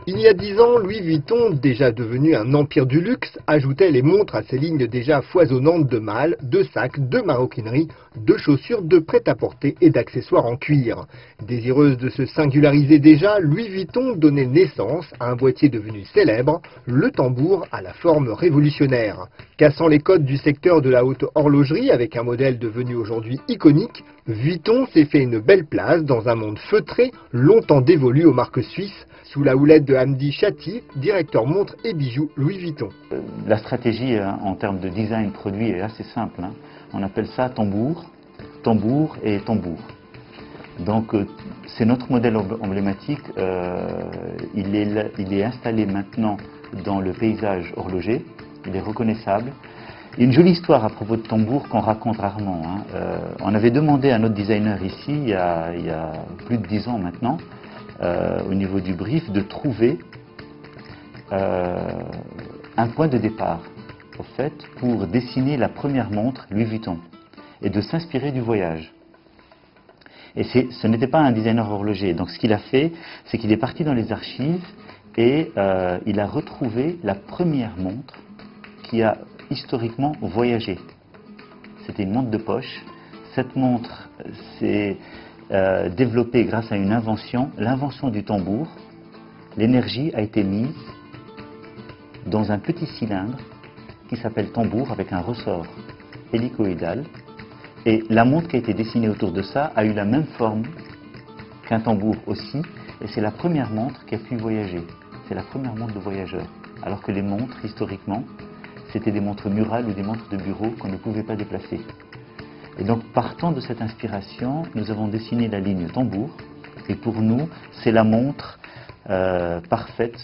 Il y a 10 ans, Louis Vuitton, déjà devenu un empire du luxe, ajoutait les montres à ses lignes déjà foisonnantes de malles, de sacs, de maroquinerie, de chaussures, de prêt-à-porter et d'accessoires en cuir. Désireuse de se singulariser déjà, Louis Vuitton donnait naissance à un boîtier devenu célèbre, le tambour à la forme révolutionnaire. Cassant les codes du secteur de la haute horlogerie avec un modèle devenu aujourd'hui iconique, Vuitton s'est fait une belle place dans un monde feutré, longtemps dévolu aux marques suisses, sous la houlette de Hamdi Chatti, directeur montres et bijoux Louis Vuitton. La stratégie en termes de design produit est assez simple. On appelle ça tambour, tambour et tambour. Donc c'est notre modèle emblématique. Il est installé maintenant dans le paysage horloger. Il est reconnaissable. Il y a une jolie histoire à propos de tambour qu'on raconte rarement. On avait demandé à notre designer ici, il y a plus de 10 ans maintenant, au niveau du brief, de trouver un point de départ, au fait, pour dessiner la première montre Louis Vuitton et de s'inspirer du voyage. Et ce n'était pas un designer horloger. Donc ce qu'il a fait, c'est qu'il est parti dans les archives et il a retrouvé la première montre qui a historiquement voyagé. C'était une montre de poche. Cette montre s'est développée grâce à une invention, l'invention du tambour. L'énergie a été mise dans un petit cylindre qui s'appelle tambour avec un ressort hélicoïdal. Et la montre qui a été dessinée autour de ça a eu la même forme qu'un tambour aussi. Et c'est la première montre qui a pu voyager. C'est la première montre de voyageur. Alors que les montres, historiquement, c'était des montres murales ou des montres de bureau qu'on ne pouvait pas déplacer. Et donc, partant de cette inspiration, nous avons dessiné la ligne tambour. Et pour nous, c'est la montre parfaite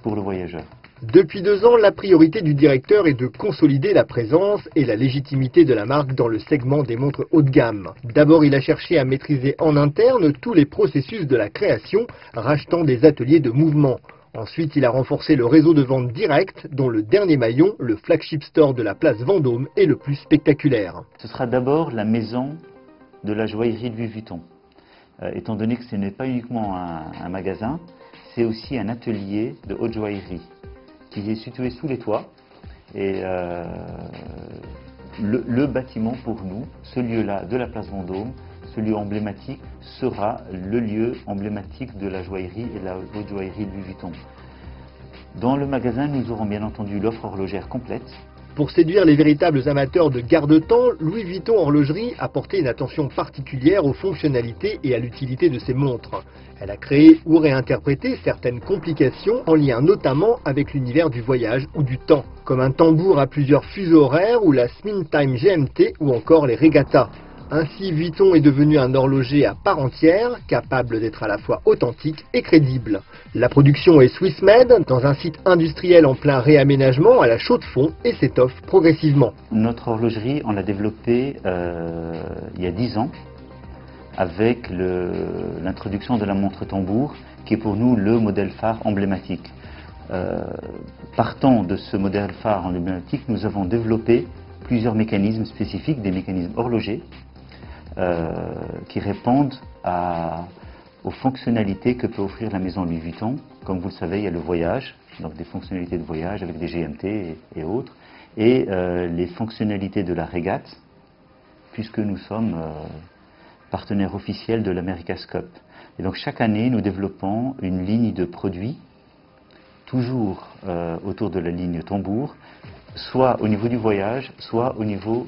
pour le voyageur. Depuis 2 ans, la priorité du directeur est de consolider la présence et la légitimité de la marque dans le segment des montres haut de gamme. D'abord, il a cherché à maîtriser en interne tous les processus de la création, rachetant des ateliers de mouvement. Ensuite, il a renforcé le réseau de vente directe, dont le dernier maillon, le flagship store de la place Vendôme, est le plus spectaculaire. Ce sera d'abord la maison de la joaillerie Louis Vuitton. Étant donné que ce n'est pas uniquement un magasin, c'est aussi un atelier de haute joaillerie qui est situé sous les toits. Et le bâtiment pour nous, ce lieu-là de la place Vendôme, ce lieu emblématique, sera le lieu emblématique de la joaillerie et de la haute joaillerie Louis Vuitton. Dans le magasin, nous aurons bien entendu l'offre horlogère complète. Pour séduire les véritables amateurs de garde-temps, Louis Vuitton Horlogerie a porté une attention particulière aux fonctionnalités et à l'utilité de ses montres. Elle a créé ou réinterprété certaines complications en lien notamment avec l'univers du voyage ou du temps, comme un tambour à plusieurs fuseaux horaires ou la Spin Time GMT ou encore les régattas. Ainsi, Vuitton est devenu un horloger à part entière, capable d'être à la fois authentique et crédible. La production est Swiss-made, dans un site industriel en plein réaménagement à la Chaux-de-Fonds et s'étoffe progressivement. Notre horlogerie, on l'a développée il y a 10 ans, avec l'introduction de la montre tambour, qui est pour nous le modèle phare emblématique. Partant de ce modèle phare emblématique, nous avons développé plusieurs mécanismes spécifiques, des mécanismes horlogers, qui répondent aux fonctionnalités que peut offrir la maison Louis Vuitton. Comme vous le savez, il y a le voyage, donc des fonctionnalités de voyage avec des GMT et autres, et les fonctionnalités de la régate, puisque nous sommes partenaires officiels de l'America's Cup. Et donc chaque année, nous développons une ligne de produits, toujours autour de la ligne tambour, soit au niveau du voyage, soit au niveau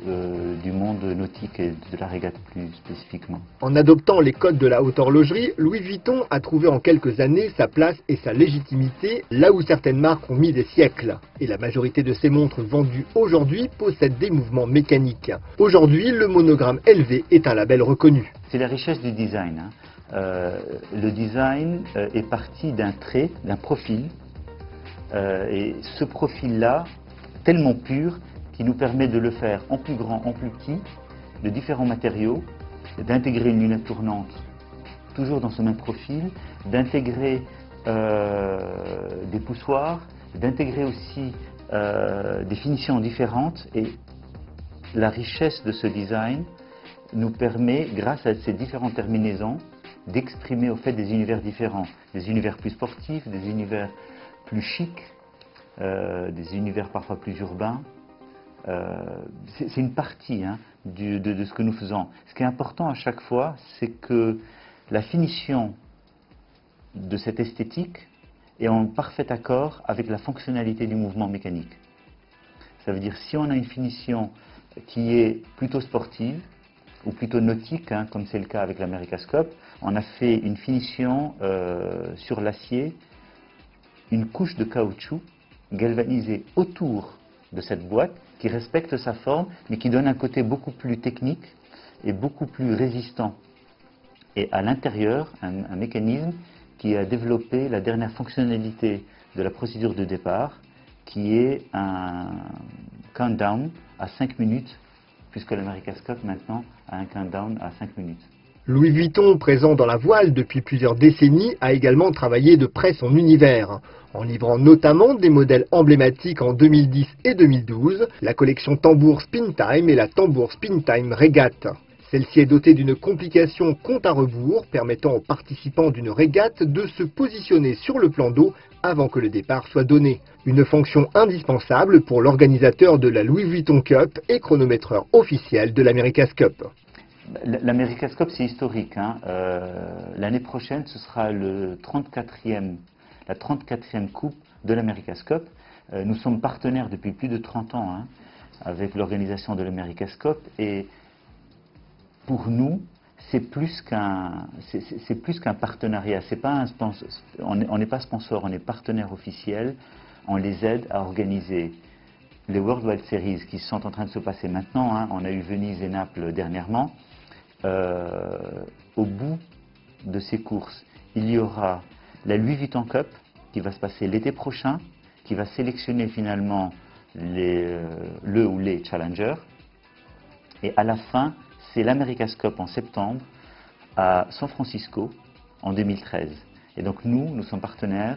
du monde nautique et de la régate plus spécifiquement. En adoptant les codes de la haute horlogerie, Louis Vuitton a trouvé en quelques années sa place et sa légitimité là où certaines marques ont mis des siècles. Et la majorité de ces montres vendues aujourd'hui possèdent des mouvements mécaniques. Aujourd'hui, le monogramme LV est un label reconnu. C'est la richesse du design. Le design est parti d'un trait, d'un profil. Et ce profil-là, tellement pur, qui nous permet de le faire en plus grand, en plus petit, de différents matériaux, d'intégrer une lunette tournante, toujours dans ce même profil, d'intégrer des poussoirs, d'intégrer aussi des finitions différentes. Et la richesse de ce design nous permet, grâce à ces différentes terminaisons, d'exprimer au fait des univers différents, des univers plus sportifs, des univers plus chics, des univers parfois plus urbains. C'est une partie de ce que nous faisons. Ce qui est important à chaque fois, c'est que la finition de cette esthétique est en parfait accord avec la fonctionnalité du mouvement mécanique. Ça veut dire si on a une finition qui est plutôt sportive ou plutôt nautique, comme c'est le cas avec l'Americascope, on a fait une finition sur l'acier, une couche de caoutchouc galvanisée autour de cette boîte qui respecte sa forme mais qui donne un côté beaucoup plus technique et beaucoup plus résistant. Et à l'intérieur, un mécanisme qui a développé la dernière fonctionnalité de la procédure de départ, qui est un countdown à 5 minutes, puisque l'Americascope maintenant a un countdown à 5 minutes. Louis Vuitton, présent dans la voile depuis plusieurs décennies, a également travaillé de près son univers, en livrant notamment des modèles emblématiques en 2010 et 2012, la collection Tambour Spin Time et la Tambour Spin Time Régate. Celle-ci est dotée d'une complication compte à rebours permettant aux participants d'une régate de se positionner sur le plan d'eau avant que le départ soit donné. Une fonction indispensable pour l'organisateur de la Louis Vuitton Cup et chronométreur officiel de l'Americascope. L'Americascope, c'est historique. L'année prochaine, ce sera la 34e coupe de l'Americascope. Nous sommes partenaires depuis plus de 30 ans avec l'organisation de l'Americascope et pour nous, c'est plus qu'un partenariat. On n'est pas sponsor, on est partenaire officiel. On les aide à organiser les World Wide Series qui sont en train de se passer maintenant. On a eu Venise et Naples dernièrement. Au bout de ces courses, il y aura la Louis Vuitton Cup qui va se passer l'été prochain, qui va sélectionner finalement le ou les challengers. Et à la fin, c'est l'Americascope en septembre à San Francisco en 2013. Et donc nous sommes partenaires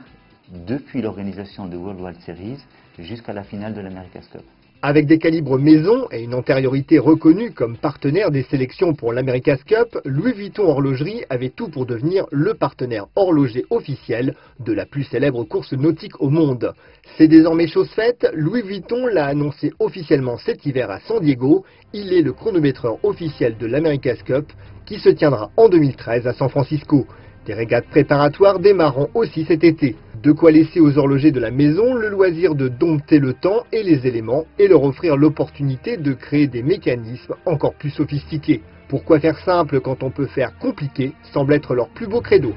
depuis l'organisation de World Wide Series jusqu'à la finale de l'Americascope. Avec des calibres maison et une antériorité reconnue comme partenaire des sélections pour l'Americascup, Louis Vuitton Horlogerie avait tout pour devenir le partenaire horloger officiel de la plus célèbre course nautique au monde. C'est désormais chose faite, Louis Vuitton l'a annoncé officiellement cet hiver à San Diego. Il est le chronométreur officiel de l'Americascup qui se tiendra en 2013 à San Francisco. Des régates préparatoires démarreront aussi cet été. De quoi laisser aux horlogers de la maison le loisir de dompter le temps et les éléments et leur offrir l'opportunité de créer des mécanismes encore plus sophistiqués. Pourquoi faire simple quand on peut faire compliqué semble être leur plus beau credo.